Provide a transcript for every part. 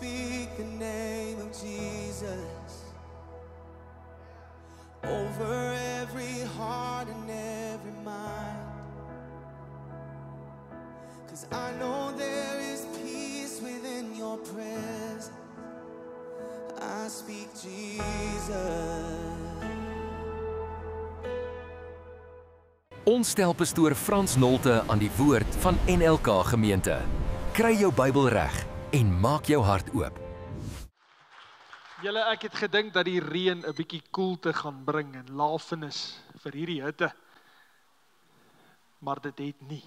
speak the name of Jesus over every heart and every mind. 'Cause I know there is peace within your presence. I speak Jesus. Ons stel pastoor Frans Nolte aan die woord van NLK gemeente. Kry jou Bybel reg en maak jou hart oop. Julle, ek het gedink dat die reën 'n bietjie koelte gaan bring en lafenis vir hierdie hitte. Maar dit het nie.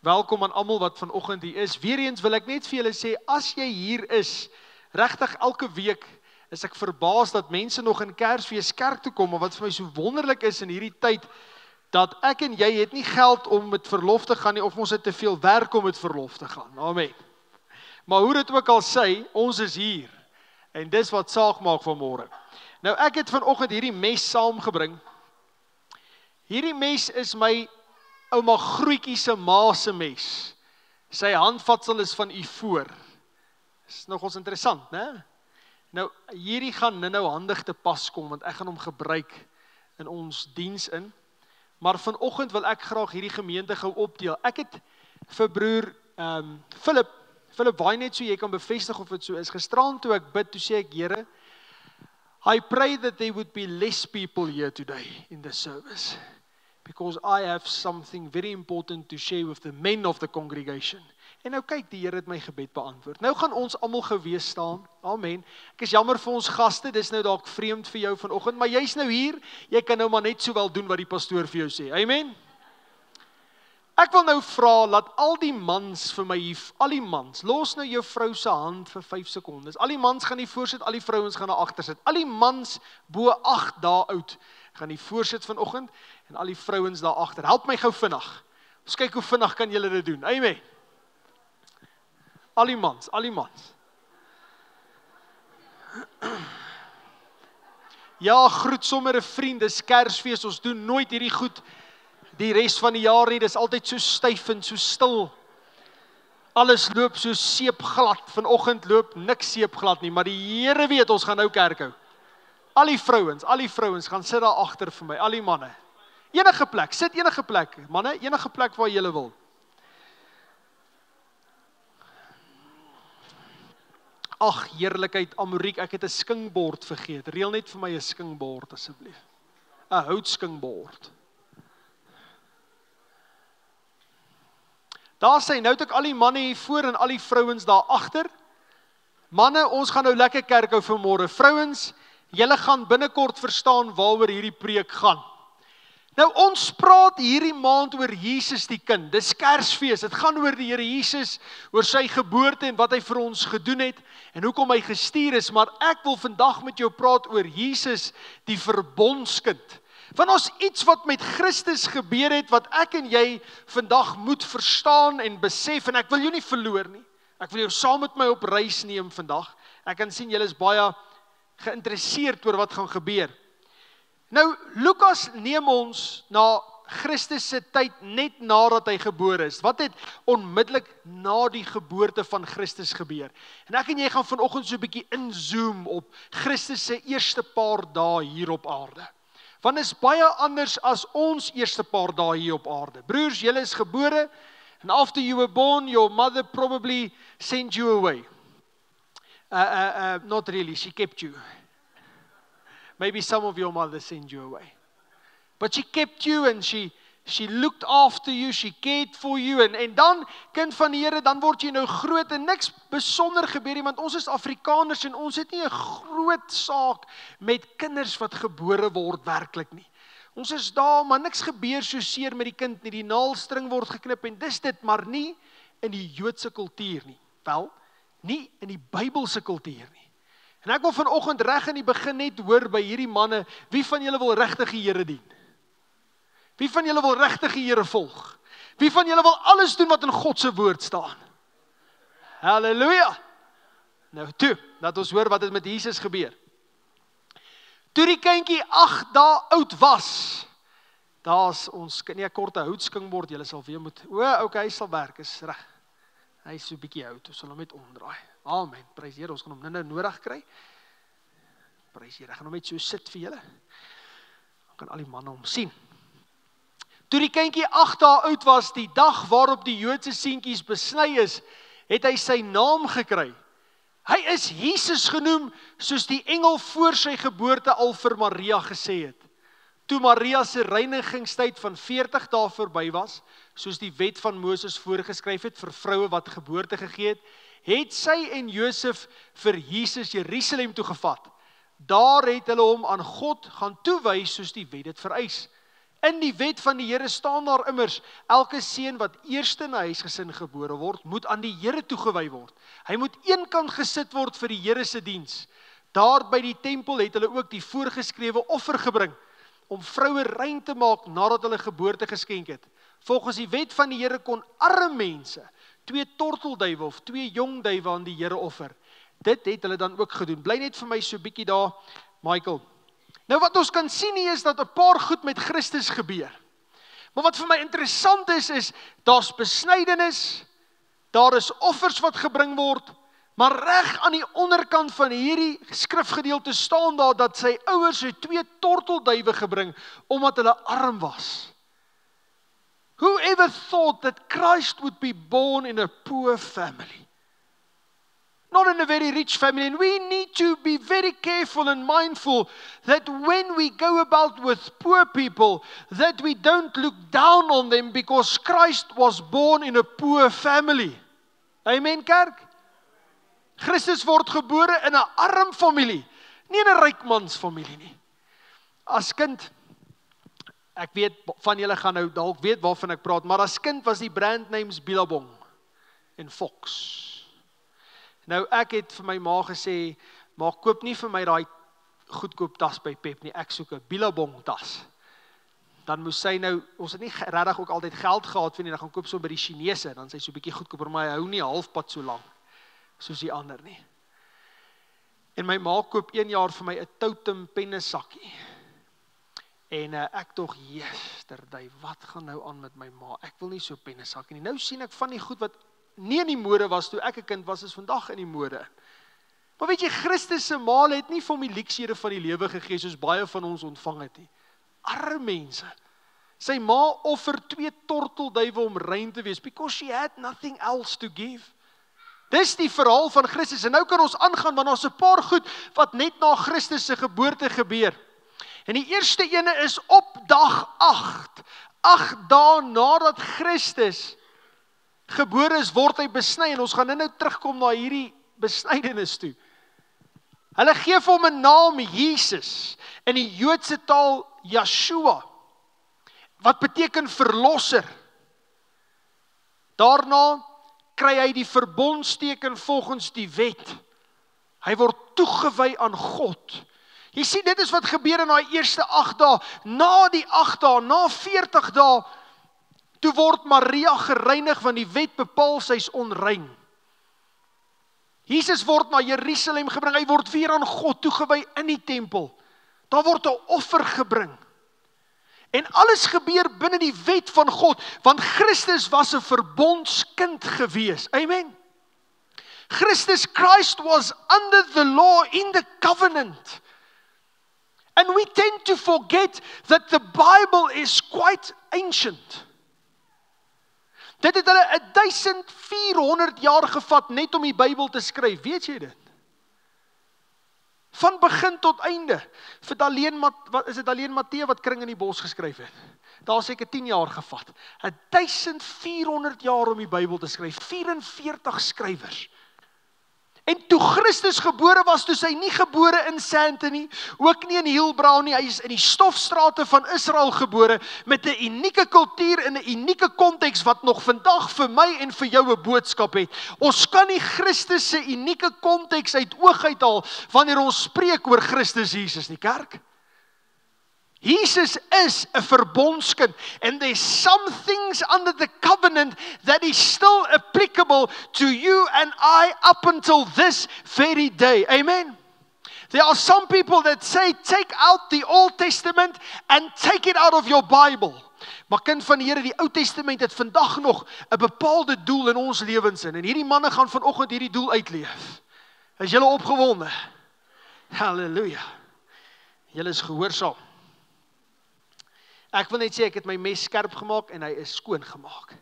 Welkom aan almal wat vanoggend hier is. Weereens wil ek net vir julle sê, as jy hier is, regtig elke week is ek verbaas dat mense nog in Kersfees kerk toe kom, maar wat vir my so wonderlik is in hierdie tyd, dat ek en jy het nie geld om met verlof te gaan nie, of ons het te veel werk om met verlof te gaan. Amen. Maar hoe dit ook al sê, ons is hier. En dis wat saak maak vanmôre. Nou ek het vanoggend hierdie mes saamgebring. Hierdie mes is my ouma Grootjie se ma se mes. Sy handvatsel is van ivoor. Dis nogals interessant, né? Nou hierdie gaan nou handig te pas kom, want ek gaan hom gebruik in ons diens in. Maar vanoggend wil ek graag hierdie gemeente gou opdeel. Ek het vir broer Philip, waai net so jy kan bevestig of dit so is. Gisterand toe ek bid, toe sê ek, Here, I pray that there would be less people here today in the service. Because I have something very important to share with the men of the congregation. En nou kyk, die Here het my gebed beantwoord. Nou gaan ons almal gewees staan. Amen. Ek is jammer vir ons gaste, dis nou dalk vreemd vir jou vanoggend, maar jy's nou hier, jy kan nou maar net sowel doen wat die pastoor vir jou sê. Amen. Ek wil nou vra, laat al die mans vir my, al die mans, los nou jou vrou se hand vir 5 sekondes. Al die mans gaan hier voorsit, al die vrouens gaan daar agter sit. Al die mans bo 8 dae oud gaan hier voorsit vanoggend en al die vrouens daar agter. Help my gou vinnig. Ons kyk hoe vinnig kan julle dit doen. Amen. Al die mans, al die mans. Ja, groet sommer 'n vriend, dis Kersfees, ons doen nooit hierdie goed die res van die jaar nie, dis altyd so styf en so stil. Alles loop so seepglad, vanoggend loop niks seepglad nie, maar die Here weet, ons gaan nou kerk hou. Al die vrouens gaan sit daar agter vir my, al die manne. Enige plek, sit enige plek, manne, enige plek waar julle wil. Ag, heerlikheid, Amoriek, ek het 'n skingbord vergeet. Reël net vir my 'n skingbord asseblief. 'n Houtskинgbord. Daar sê, nou het ek al die manne hier voor en al die vrouens daar agter. Manne, ons gaan nou lekker kerk hou vanmôre. Vrouens, julle gaan binnekort verstaan waaroor hierdie preek gaan. Nou ons praat hierdie maand oor Jesus die kind. Dis Kersfees. Dit gaan oor die Here Jesus, oor sy geboorte en wat hy vir ons gedoen het en hoekom hy gestuur is, maar ek wil vandag met jou praat oor Jesus die verbondskind. Van ons iets wat met Christus gebeur het, wat ek en jy vandag moet verstaan en besef, en ek wil jou nie verloor nie. Ek wil jou saam met my op reis neem vandag. Ek kan sien julle is baie geïnteresseerd oor wat gaan gebeur. Nou, Lukas neem ons na Christus se tyd net nadat hy gebore is. Wat het onmiddellik na die geboorte van Christus gebeur? En ek en jy gaan vanoggend so 'n bietjie inzoom op Christus se eerste paar dae hier op aarde. Want is baie anders as ons eerste paar dae hier op aarde. Broers, julle is gebore, and after you were born, your mother probably sent you away. Not really, she kept you. Maybe some of your mothers sent you away. But she kept you and she looked after you, she cared for you. En dan, kind van die Here, dan word jy nou groot en niks besonder gebeur nie, want ons is Afrikaners en ons het nie 'n groot saak met kinders wat gebore word werklik nie. Ons is daar, maar niks gebeur so seer met die kind nie. Die naaldstring word geknip en dis dit, maar nie in die Joodse kultuur nie. Wel, nie in die Bybelse kultuur nie. En ek wil vanoggend reg in die begin net hoor by hierdie manne, wie van julle wil regtig die Here dien? Wie van julle wil regtig die Here volg? Wie van julle wil alles doen wat in God se woord staan? Halleluja! Nou toe, laat ons hoor wat het met Jesus gebeur. Toe die kindjie 8 dae oud was, daar's ons, nie 'n korte houtskинgbord, julle sal weer moet, okay, hy sal werk, is reg. Hy is so 'n bietjie oud, ons sal hom net omdraai. Amen, prys die Here, ons gaan hom nou nodig kry. Prys die Here, ek gaan hom net so sit vir julle. Dan kan al die manne hom sien. Toe die kindjie 8 dae oud was, die dag waarop die Joodse seentjies besny is, het hy sy naam gekry. Hy is Jesus genoem, soos die engel voor sy geboorte al vir Maria gesê het. Toe Maria se reinigingstyd van 40 dae verby was, soos die wet van Moses voorgeskryf het vir vroue wat geboorte gegee het, het sy en Josef vir Jesus Jerusalem toegevat. Daar het hulle hom aan God gaan toewy soos die wet dit vereis. In die wet van die Here staan daar immers, elke seun wat eerste in 'n huisgesin gebore word, moet aan die Here toegewy word. Hy moet eenkant gesit word vir die Here se diens. Daar by die tempel het hulle ook die voorgeskrewe offer gebring, om vroue rein te maak nadat hulle geboorte geskenk het. Volgens die wet van die Here kon arme mense 2 tortelduwe of 2 jong duwe aan die Here offer. Dit het hulle dan ook gedoen. Bly net vir my so bietjie daar, Michael. Nou wat ons kan sien hier is dat 'n paar goed met Christus gebeur. Maar wat vir my interessant is daar's besnydenis, daar is offers wat gebring word, maar reg aan die onderkant van hierdie skrifgedeelte staan daar dat sy ouers het 2 tortelduwe gebring, omdat hulle arm was. Whoever thought that Christ would be born in a poor family? Not in a very rich family. And we need to be very careful and mindful that when we go about with poor people, that we don't look down on them because Christ was born in a poor family. Amen, kerk? Christus word gebore in 'n arm familie, nie in 'n rykmans familie nie. As kind, ek weet van julle gaan nou dalk weet waarvan ek praat, maar as kind was die brandnames Billabong en Fox. Nou ek het vir my ma gesê, maar koop nie vir my daai goedkoop tas by Pep nie, ek soek 'n Billabong tas. Dan moes sy nou, ons het nie regtig ook altyd geld gehad vir nie, dan gaan koop so by die Chinese, dan sy so 'n bietjie goedkoper, maar hy hou nie halfpad so lank soos die ander nie. En my ma koop 1 jaar vir my 'n Totem pennesakkie. En ek tog, yesterday, wat gaan nou aan met my ma? Ek wil nie so pennesakkie nie. Nou sien ek van die goed wat nie in die mode was toe ek 'n kind was, is vandag in die mode. Maar weet jy, Christus se maal het nie vir hom die luksede van die lewe gegee soos baie van ons ontvang het nie. Arme mense. Sy ma offer 2 tortelduwe om rein te wees because she had nothing else to give. Dis die verhaal van Christus. En nou kan ons aangaan want daar's 'n paar goed wat net na Christus se geboorte gebeur. En die eerste ene is op dag 8. 8 dae nadat Christus gebore is, word hy besny. En ons gaan nou terugkom na hierdie besnydenis toe. Hulle gee vir hom 'n naam, Jesus. In die Joodse taal, Yeshua. Wat beteken verlosser. Daarna kry hy die verbondsteken volgens die wet. Hy word toegewy aan God. Jy sien, dit is wat gebeur in daai eerste 8 dae. Na die 8 dae, na 40 dae, toe word Maria gereinig, want die wet bepaal sy's onrein. Jesus word na Jerusalem gebring, hy word weer aan God toegewy in die tempel. Daar word 'n offer gebring. En alles gebeur binne die wet van God, want Christus was 'n verbondskind gewees. Amen. Christ was under the law in the covenant. And we tend to forget that the Bible is quite ancient. Dit het hulle 1400 jaar gevat net om die Bybel te skryf, weet jy dit? Van begin tot einde. Vir alleen Matteus wat Kring in die Bos geskryf het. Daar seker 10 jaar gevat. 1400 jaar om die Bybel te skryf, 44 skrywers. En toe Christus gebore was, toe hy nie gebore in Sandton nie, ook nie in Hillbrow nie, hy is in die stofstrate van Israel gebore, met 'n unieke kultuur en 'n unieke konteks, wat nog vandag vir my en vir jou 'n boodskap het. Ons kan nie Christus se unieke konteks uit oog uithaal, wanneer ons spreek oor Christus Jesus nie, kerk. Jesus is 'n verbondskind, and there's some things under the covenant that is still applicable to you and I up until this very day. Amen. There are some people that say, take out the Old Testament and take it out of your Bible. Maar kind van die Here, die Ou Testament het vandag nog 'n bepaalde doel in ons lewens in. En hierdie manne gaan vanoggend hierdie doel uitleef. Is julle opgewonde? Halleluja. Julle is gehoorsaam. Ek wil net sê, ek het my mes skerp gemaak en hy is skoon gemaak.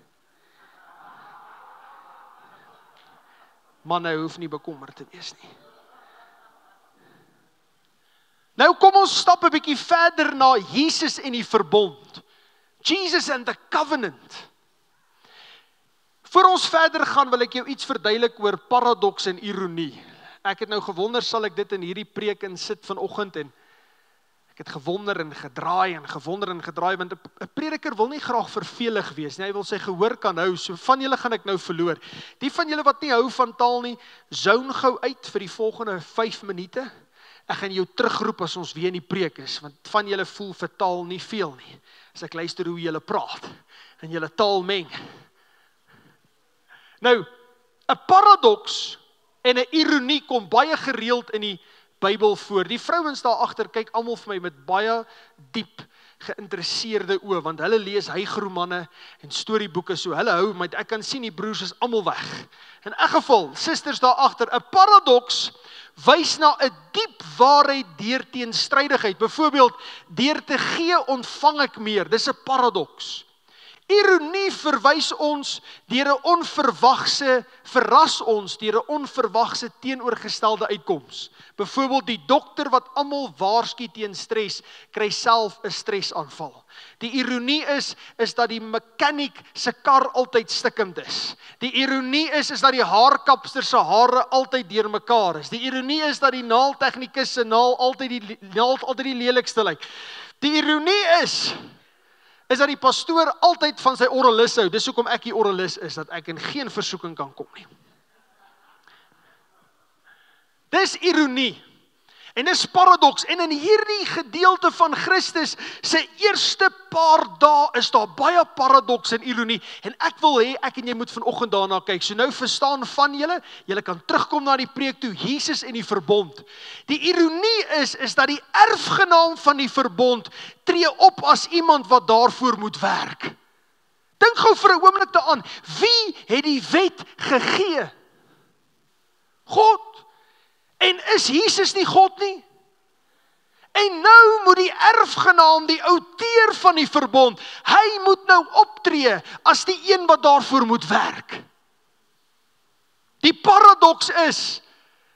Manne hoef nie bekommerd te wees nie. Nou kom ons stap 'n bietjie verder na Jesus en die verbond. Jesus and the covenant. Voor ons verder gaan, wil ek jou iets verduidelik oor paradoks en ironie. Ek het nou gewonder, sal ek dit in hierdie preek insit vanoggend, en ek het gewonder en gedraai, want 'n prediker wil nie graag vervelig wees nie, hy wil sy gehoor kan hou, so van julle gaan ek nou verloor. Die van julle wat nie hou van taal nie, zone gou uit vir die volgende 5 minute, ek gaan jou terugroep as ons weer in die preek is, want van julle voel vir taal nie veel nie, as ek luister hoe julle praat, en julle taal meng. Nou, 'n paradoks en 'n ironie kom baie gereeld in die Bybel voor. Die vrouens daar agter kyk almal vir my met baie diep geïnteresseerde oë, want hulle lees hygromanne en storieboeke, so hulle hou, maar ek kan sien die broers is almal weg. In elk geval, susters daar agter, 'n paradoks wys na 'n diep waarheid deur teenstrydigheid. Byvoorbeeld, deur te gee ontvang ek meer. Dis 'n paradoks. Ironie verwys ons deur 'n onverwagse, verras ons deur 'n onverwagse teenoorgestelde uitkoms. Byvoorbeeld die dokter wat almal waarsku teen stres, kry self 'n stresaanval. Die ironie is dat die mechanic se kar altyd stikkend is. Die ironie is dat die haarkapster se hare altyd deurmekaar is. Die ironie is dat die naaltegnikus se naald altyd die lelikste lyk. Die ironie is dat die pastoor altyd van sy oralis hou. Dis hoekom ek die oralis is, dat ek in geen versoeking kan kom nie. Dis ironie. En dis paradoks. En in hierdie gedeelte van Christus se eerste paar dae is daar baie paradoks en ironie. En ek wil hê ek en jy moet vanoggend daarna kyk. So nou verstaan van julle kan terugkom na die preek toe, Jesus en die verbond. Die ironie is dat die erfgenaam van die verbond tree op as iemand wat daarvoor moet werk. Dink gou vir 'n oomblik daaraan. Wie het die wet gegee? God. En is Jesus nie God nie? En nou moet die erfgenaam, die outeur van die verbond, hy moet nou optree as die een wat daarvoor moet werk. Die paradoks is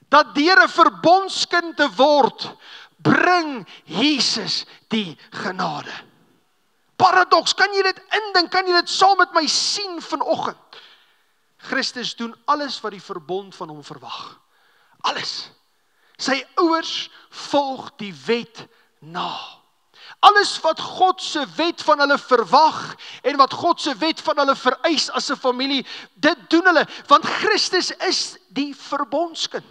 dat deur 'n verbondskind te word, bring Jesus die genade. Paradoks, kan jy dit indink? Kan jy dit saam met my sien vanoggend? Christus doen alles wat die verbond van hom verwag. Alles. Sy ouers volg die wet na. Alles wat God se wet van hulle verwag en wat God se wet van hulle vereis as 'n familie, dit doen hulle, want Christus is die verbondskind.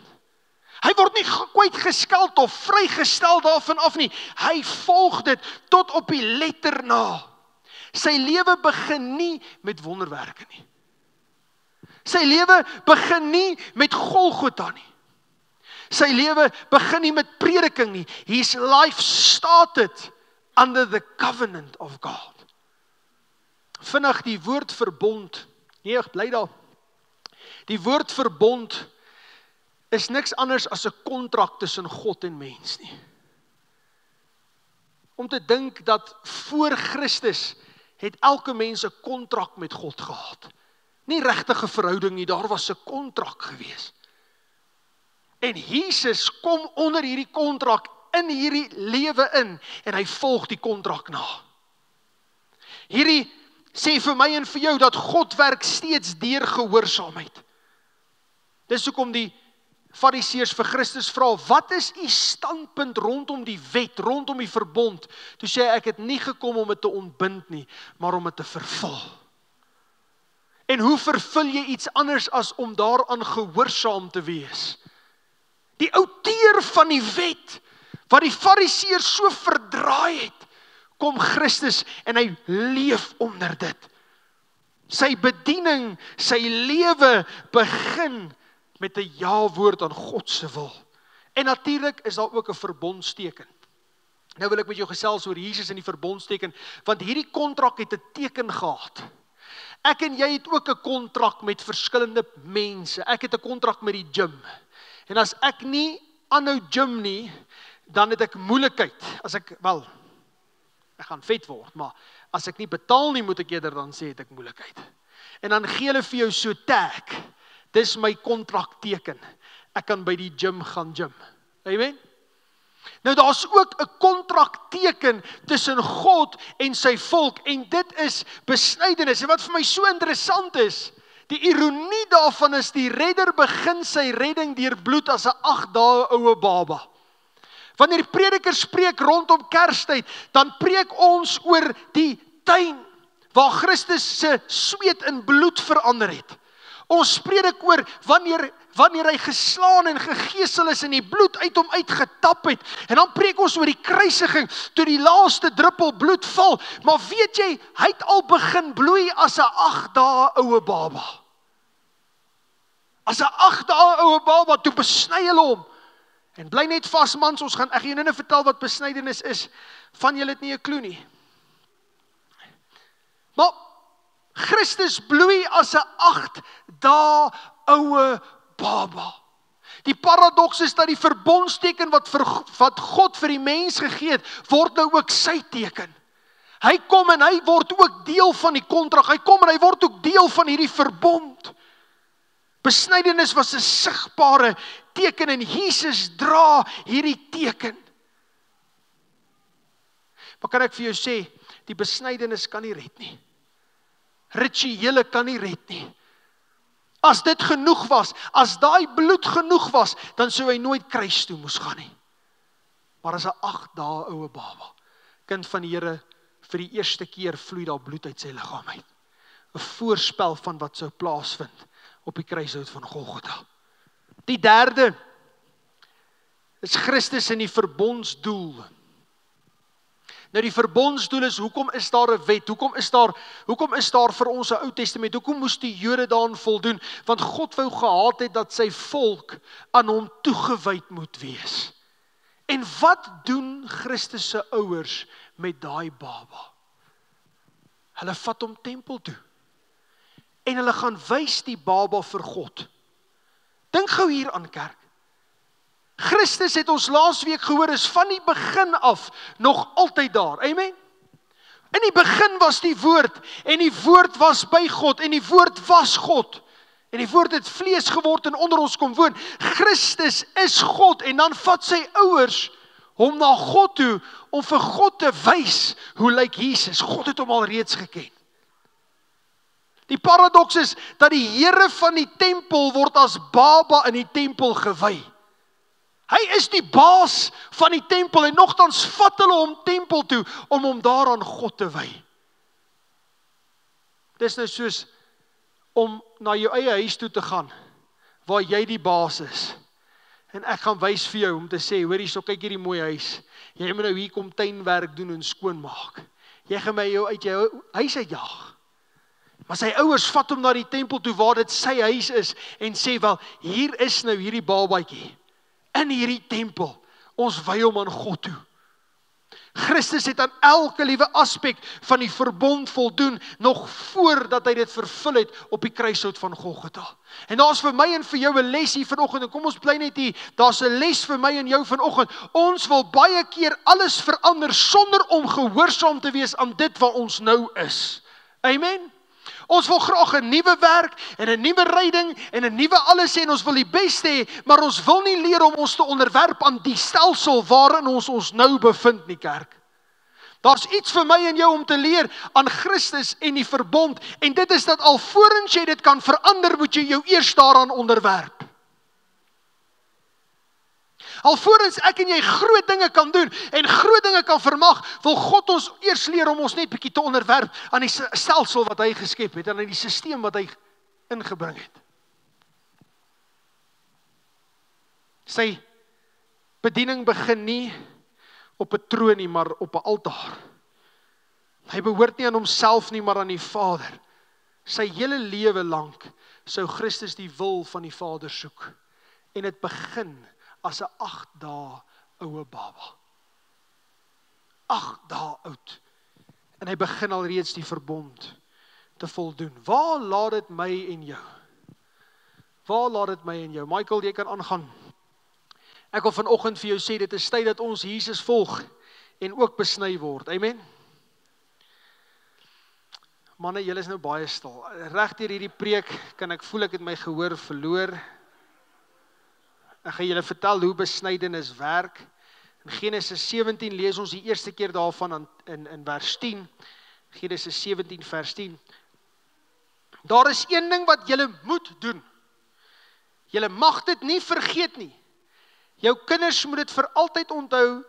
Hy word nie kwyt geskeld of vrygestel daarvan af nie. Hy volg dit tot op die letter na. Sy lewe begin nie met wonderwerke nie. Sy lewe begin nie met Golgotha nie. Sy lewe begin nie met prediking nie. His life started under the covenant of God. Vinnig die woord verbond. Nee, bly daar. Die woord verbond is niks anders as 'n kontrak tussen God en mens nie. Om te dink dat voor Christus het elke mens 'n kontrak met God gehad. Nie regtige verhouding nie, daar was 'n kontrak gewees. En Jesus kom onder hierdie kontrak in hierdie lewe in en hy volg die kontrak na. Hierdie sê vir my en vir jou dat God werk steeds deur gehoorsaamheid. Dis hoekom die Fariseërs vir Christus vra, wat is u standpunt rondom die wet, rondom die verbond? Toe sê hy, ek het nie gekom om dit te ontbind nie, maar om dit te vervul. En hoe vervul jy iets anders as om daaraan gehoorsaam te wees? Die outeur van die wet, wat die Fariseërs so verdraai het, kom Christus en hy leef onder dit. Sy bediening, sy lewe begin met 'n ja-woord aan God se wil. En natuurlik is daar ook 'n verbondsteken. Nou wil ek met jou gesels oor Jesus en die verbondsteken, want hierdie kontrak het 'n teken gehad. Ek en jy het ook 'n kontrak met verskillende mense. Ek het 'n kontrak met die gym. En as ek nie aanhou gym nie, dan het ek moeilikheid. As ek gaan vet word, maar as ek nie betaal nie, moet ek eerder dan sê het ek moeilikheid. En dan gee hulle vir jou so tag. Dis my kontrakteken. Ek kan by die gym gaan gym. Amen. Nou daar's ook 'n kontrakteken tussen God en sy volk en dit is besnydenis. En wat vir my so interessant is, die ironie daarvan is die redder begin sy redding deur bloed as 'n 8 dae oue baba. Wanneer die prediker spreek rondom Kerstyd, dan preek ons oor die tuin waar Christus se sweet in bloed verander het. Ons predik oor wanneer hy geslaan en gegeesel is en die bloed uit hom uitgetap het. En dan preek ons oor die kruisiging toe die laaste druppel bloed val. Maar weet jy, hy het al begin bloei as 'n 8 dae oue baba. As 'n 8 dae oue baba, toe besny hulle hom. En bly net vas mans, ek gaan jou nou vertel wat besnydenis is. Van julle het nie 'n klou nie. Maar Christus bloei as 'n 8 dae oue baba. Die paradoks is dat die verbondsteken wat God vir die mens gegee het, word nou ook sy teken. Hy kom en hy word ook deel van die kontrak. Hy kom en hy word ook deel van hierdie verbond. Besnydenis was 'n sigbare teken en Jesus dra hierdie teken. Maar kan ek vir jou sê, die besnydenis kan nie red nie. Rituele kan nie red nie. As dit genoeg was, as daai bloed genoeg was, dan sou hy nooit kruis toe moes gaan nie. Maar as 'n 8 dae oue baba, kind van die Here, vir die eerste keer vloei daar bloed uit sy liggaam uit. 'n Voorspel van wat sou plaasvind op die kruishout van Golgotha. Die derde is Christus in die verbondsdoel. Nou die verbondsdoel is, hoekom is daar 'n wet? Hoekom is daar vir ons 'n Ou Testament? Hoekom moes die Jode daaraan voldoen? Want God wou gehad het dat sy volk aan hom toegewyd moet wees. En wat doen Christus se ouers met daai baba? Hulle vat hom tempel toe. En hulle gaan wys die baba vir God. Dink gou hier aan kerk. Christus het ons laasweek gehoor, is van die begin af nog altyd daar. Amen. In die begin was die woord, en die woord was by God, en die woord was God. En die woord het vlees geword en onder ons kom woon. Christus is God, en dan vat sy ouers hom na God toe, om vir God te wys, hoe lyk Jesus. God het hom al reeds geken. Die paradoks is, dat die Here van die tempel word as baba in die tempel gewy. Hy is die baas van die tempel en nogtans vat hulle hom tempel toe om hom daaraan God te wy. Dis nou soos om na jou eie huis toe te gaan waar jy die baas is. En ek gaan wys vir jou om te sê, hoor hierso, kyk hierdie mooi huis. Jy moet nou hier kom tuinwerk doen en skoonmaak. Jy gaan my jou uit jou huis uitjaag. Maar sy ouers vat hom na die tempel toe waar dit sy huis is en sê, wel, hier is nou hierdie babatjie. In hierdie tempel, ons wy hom aan God toe. Christus het aan elke liewe aspek van die verbond voldoen, nog voordat hy dit vervul het op die kruishout van Golgotha. En daar's vir my en vir jou 'n les hier vanoggend, en kom ons bly net hier, daar's 'n les vir my en jou vanoggend. Ons wil baie keer alles verander, sonder om gehoorsaam te wees aan dit wat ons nou is. Amen. Ons wil graag 'n nuwe werk en 'n nuwe ryding en 'n nuwe alles hê en ons wil die beste hê, maar ons wil nie leer om ons te onderwerp aan die stelsel waarin ons nou bevind nie, kerk. Daar's iets vir my en jou om te leer aan Christus en die verbond, en dit is dat alvorens jy dit kan verander, moet jy jou eers daaraan onderwerp. Alvorens ek en jy groot dinge kan doen en groot dinge kan vermag, wil God ons eers leer om ons net bietjie te onderwerp aan die stelsel wat hy geskep het en aan die stelsel wat hy ingebring het. Sy bediening begin nie op 'n troon nie, maar op 'n altaar. Hy behoort nie aan homself nie, maar aan die Vader. Sy hele lewe lank sou Christus die wil van die Vader soek. En dit begin as 'n 8 dae oue baba. 8 dae oud. En hy begin al reeds die verbond te voldoen. Waar laat dit my en jou? Waar laat dit my en jou? Michael, jy kan aangaan. Ek wil vanoggend vir jou sê, dit is tyd dat ons Jesus volg en ook besny word. Amen? Manne, julle is nou baie stil. Reg deur hierdie preek kan ek voel ek het my gehoor verloor. Ek gaan julle vertel hoe besnydenis werk. In Genesis 17 lees ons die eerste keer daarvan in vers 10. Genesis 17 vers 10. Daar is een ding wat julle moet doen. Julle mag dit nie vergeet nie. Jou kinders moet dit vir altyd onthou.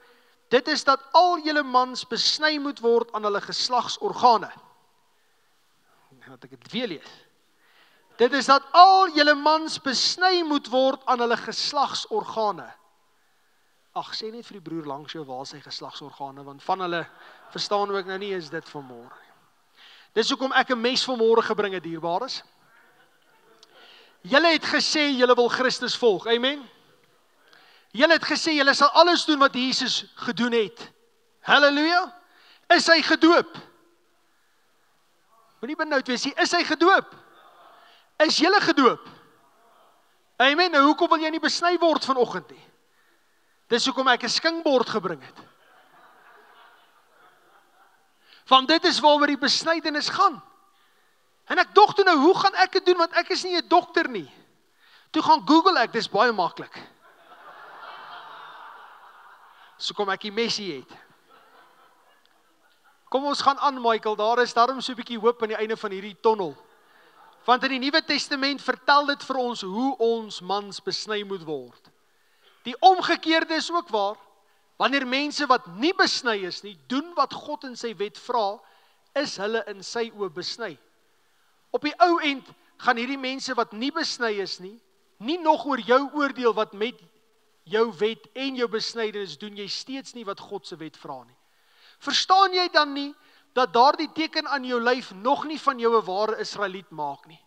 Dit is dat al julle mans besny moet word aan hulle geslagsorgane. Laat ek dit weer lees. Dit is dat al julle mans besny moet word aan hulle geslagsorgane. Ag, sê net vir die broer langs jou waar sy geslagsorgane, want van hulle verstaan ook nou nie is dit vanmôre. Dis hoekom ek 'n mes vanmôre gebring het, dierbares. Julle het gesê julle wil Christus volg, amen. Julle het gesê julle sal alles doen wat Jesus gedoen het. Halleluja. Is hy gedoop? Moenie benoud wees nie, is hy gedoop? Is julle gedoop? Amen. Nou hoekom wil jy nie besny word vanoggend nie? Dis hoekom ek 'n skingbord gebring het. Want dit is waaroor die besnydenis gaan. En ek dog toe nou, hoe gaan ek dit doen, want ek is nie 'n dokter nie. Toe gaan Google ek, dis baie maklik. So kom ek die messie het. Kom ons gaan aan, Michael, daar is daarom so 'n bietjie hoop aan die einde van hierdie tonnel. Want in die Nuwe Testament vertel dit vir ons hoe ons mans besny moet word. Die omgekeerde is ook waar. Wanneer mense wat nie besny is nie, doen wat God in sy wet vra, is hulle in sy oë besny. Op die ou end gaan hierdie mense wat nie besny is nie nog oor jou oordeel wat met jou wet en jou besnydenis doen jy steeds nie wat God se wet vra nie. Verstaan jy dan nie dat daardie teken aan jou lyf nog nie van jou 'n ware Israeliet maak nie?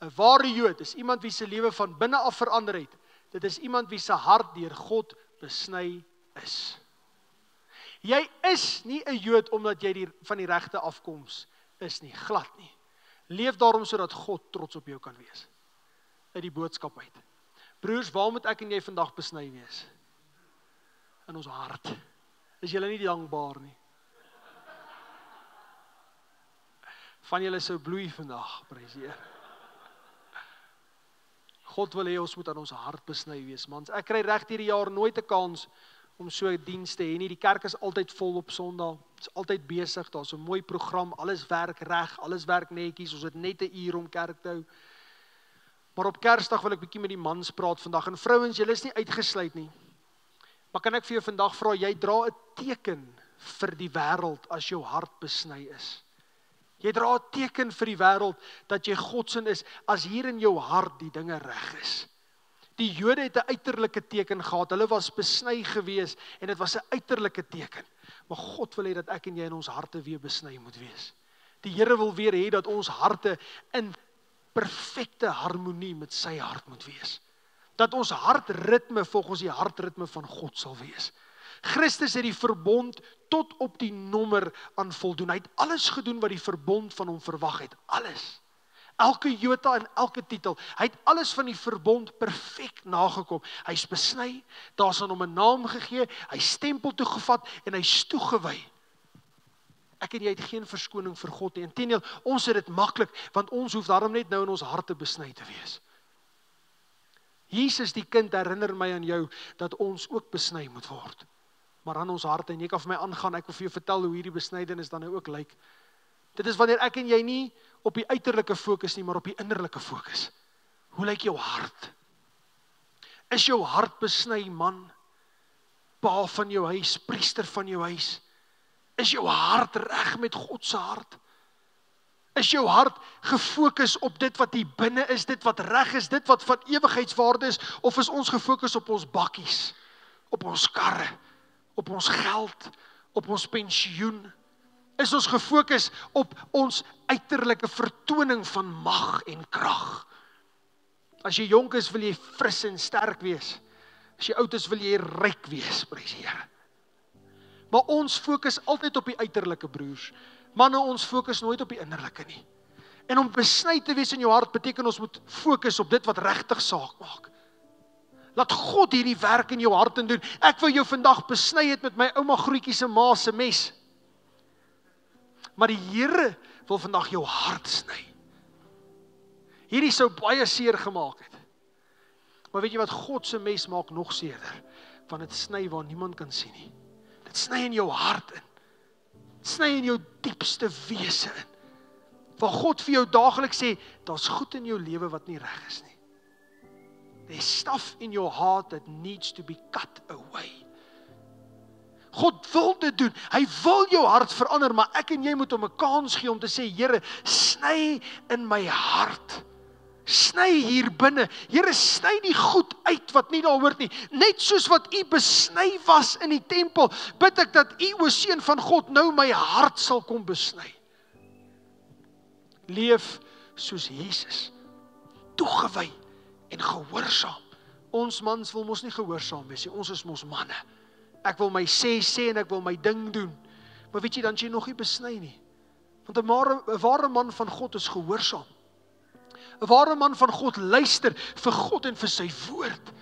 'n Ware Jood is iemand wie se lewe van binne af verander het. Dit is iemand wie se hart deur God besny is. Jy is nie 'n Jood omdat jy van die regte afkoms is nie, glad nie. Leef daarom sodat God trots op jou kan wees. Uit die boodskap uit. Broers, waar moet ek en jy vandag besny wees? In ons hart. Is julle nie dankbaar nie? Van julle sou bloei vandag, prys die Here. God wil hê ons moet aan ons hart besny wees, mans. Ek kry reg hierdie jaar nooit 'n kans om so 'n diens te hê nie. Die kerk is altyd vol op Sondag. Dit is altyd besig. Daar's 'n mooi program. Alles werk reg, alles werk netjies. Ons het net 'n uur om kerk te hou. Maar op Kersdag wil ek bietjie met die mans praat vandag. En vrouens, julle is nie uitgesluit nie. Maar kan ek vir jou vandag vra, jy dra 'n teken vir die wêreld as jou hart besny is. Jy dra 'n teken vir die wêreld dat jy Godsin is as hier in jou hart die dinge reg is. Die Jode het 'n uiterlike teken gehad. Hulle was besny gewees en dit was 'n uiterlike teken. Maar God wil hê dat ek en jy in ons harte weer besny moet wees. Die Here wil weer hê dat ons harte in perfekte harmonie met sy hart moet wees. Dat ons hartritme volgens die hartritme van God sal wees. Christus het die verbond tot op die nommer aan voldoen. Hy het alles gedoen wat die verbond van hom verwag het. Alles. Elke jota en elke titel. Hy het alles van die verbond perfek nagekom. Hy's besny, daar's aan hom 'n naam gegee, hy stempel toegevat en hy's toegewy. Ek en jy het geen verskoning vir God nie. Inteendeel, ons het dit maklik, want ons hoef daarom net nou in ons harte besny te wees. Jesus die kind herinner my aan jou dat ons ook besny moet word. Maar aan ons harte, en jy kan vir my aangaan, ek wil vir jou vertel hoe hierdie besnydenis dan nou ook lyk. Dit is wanneer ek en jy nie op die uiterlike fokus nie, maar op die innerlike fokus. Hoe lyk jou hart? Is jou hart besny, man? Pa van jou huis, priester van jou huis? Is jou hart reg met God se hart? Is jou hart gefokus op dit wat hier binne is, dit wat reg is, dit wat van ewigheidswaarde is, of is ons gefokus op ons bakkies, op ons karre, op ons geld, op ons pensioen? Is ons gefokus op ons uiterlike vertoning van mag en krag? As jy jonk is, wil jy fris en sterk wees. As jy oud is, wil jy ryk wees, prys die Here. Maar ons fokus altyd op die uiterlike, broers. Manne, ons fokus nooit op die innerlike nie. En om besny te wees in jou hart beteken ons moet fokus op dit wat regtig saak maak. Laat God hierdie werk in jou hart in doen. Ek wil jou vandag besny het met my ouma grootjie se ma se mes. Maar die Here wil vandag jou hart sny. Hierdie sou baie seer gemaak het. Maar weet jy wat, God se mes maak nog seerder, want dit sny waar niemand kan sien nie. Dit sny in jou hart in. Dit sny in jou diepste wese in. Waar God vir jou daagliks sê, daar's goed in jou lewe wat nie reg is nie. There's stuff in your heart that needs to be cut away. God wil dit doen. Hy wil jou hart verander, maar ek en jy moet hom 'n kans gee om te sê, Here, sny in my hart. Sny hier binne. Here, sny die goed uit wat nie daar hoort nie. Net soos wat u besny was in die tempel, bid ek dat u, o Seun van God, nou my hart sal kom besny. Leef soos Jesus. Toegewy en gehoorsaam. Ons mans wil mos nie gehoorsaam wees nie. Ons is mos manne. Ek wil my sê en ek wil my ding doen. Maar weet jy, dan is jy nog nie besny nie. Want 'n ware man van God is gehoorsaam. 'n Ware man van God luister vir God en vir sy woord.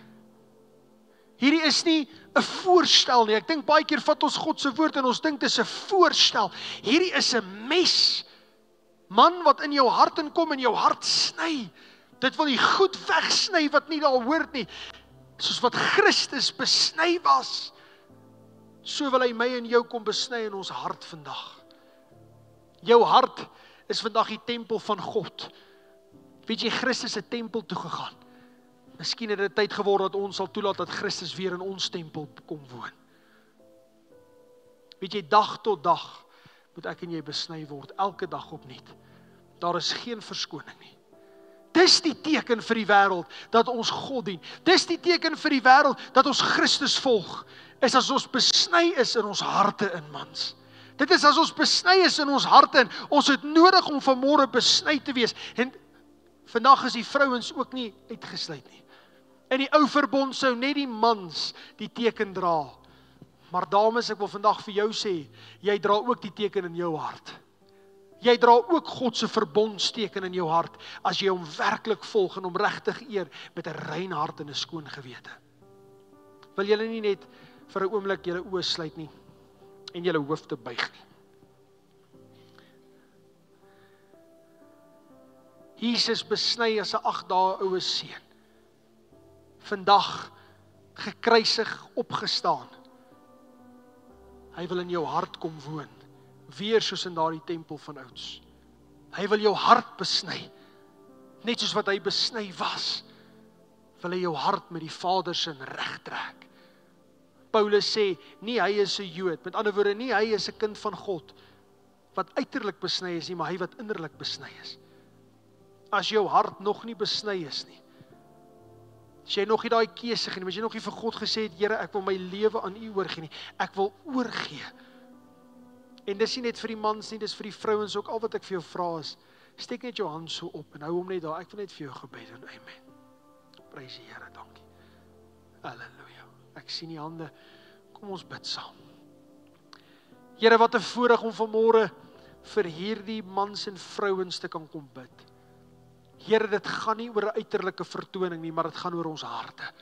Hierdie is nie 'n voorstel nie. Ek dink baie keer vat ons God se woord en ons dink dit is 'n voorstel. Hierdie is 'n mes. Man wat in jou hart inkom en jou hart sny. Dit wil die goed wegsny wat nie daar hoort nie. Soos wat Christus besny was, so wil hy my en jou kom besny in ons hart vandag. Jou hart is vandag die tempel van God. Weet jy, Christus het tempel toe gegaan. Miskien het dit tyd geword dat ons sal toelaat dat Christus weer in ons tempel kom woon. Weet jy, dag tot dag moet ek en jy besny word, elke dag opnuut. Daar is geen verskoning nie. Dis die teken vir die wêreld dat ons God dien. Dis die teken vir die wêreld dat ons Christus volg, is as ons besny is in ons harte in, mans. Dit is as ons besny is in ons harte in. Ons het nodig om vanmôre besny te wees. En vandag is die vrouens ook nie uitgesluit nie. In die ou verbond sou net die mans die teken dra. Maar dames, ek wil vandag vir jou sê, jy dra ook die teken in jou hart. Jy dra ook God se verbondsteken in jou hart, as jy hom werklik volg en hom regtig eer met 'n rein hart en 'n skoon gewete. Wil julle nie net vir 'n oomblik julle oë sluit nie en julle hoofde buig nie? Jesus besny as 'n 8 dae oue seun. Vandag gekruisig, opgestaan. Hy wil in jou hart kom woon, weer soos in daardie tempel van ouds. Hy wil jou hart besny, net soos wat hy besny was, wil hy jou hart met die Vader se reg trek. Paulus sê, nie hy is 'n Jood, met ander woorde, nie hy is 'n kind van God, wat uiterlik besny is nie, maar hy wat innerlik besny is. As jou hart nog nie besny is nie, as jy nog nie daai keuse geneem, as jy nog nie vir God gesê het, Here, ek wil my lewe aan U oorgee nie, ek wil oorgee. En dis nie net vir die mans nie, dis vir die vrouens ook. Al wat ek vir jou vra is, steek net jou hand so op en hou hom net daar. Ek wil net vir jou gebed doen. Amen. Prys die Here, dankie. Halleluja. Ek sien die hande. Kom ons bid saam. Here, wat 'n voorreg om vanmôre vir hierdie mans en vrouens te kan kom bid. Here, dit gaan nie oor 'n uiterlike vertoning nie, maar dit gaan oor ons harte.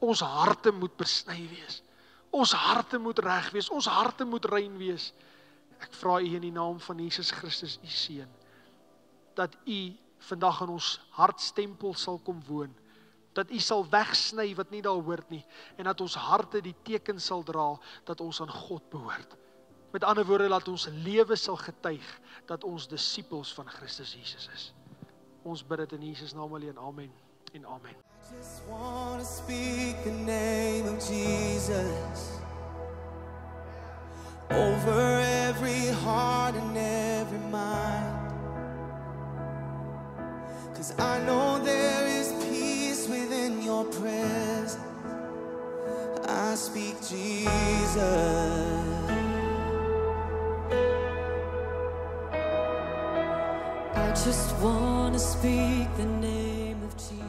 Ons harte moet besny wees. Ons harte moet reg wees. Ons harte moet rein wees. Ek vra U in die naam van Jesus Christus, U Seun, dat U vandag in ons hartstempel sal kom woon. Dat U sal wegsny wat nie daar hoort nie. En dat ons harte die teken sal dra dat ons aan God behoort. Met ander woorde, dat ons lewe sal getuig dat ons disippels van Christus Jesus is. Ons bid dit in Jesus naam alleen. Amen en amen. I just want to speak the name of Jesus over every heart and every mind. 'Cause I know there is peace within your presence. I speak Jesus. I just want to speak the name of Jesus.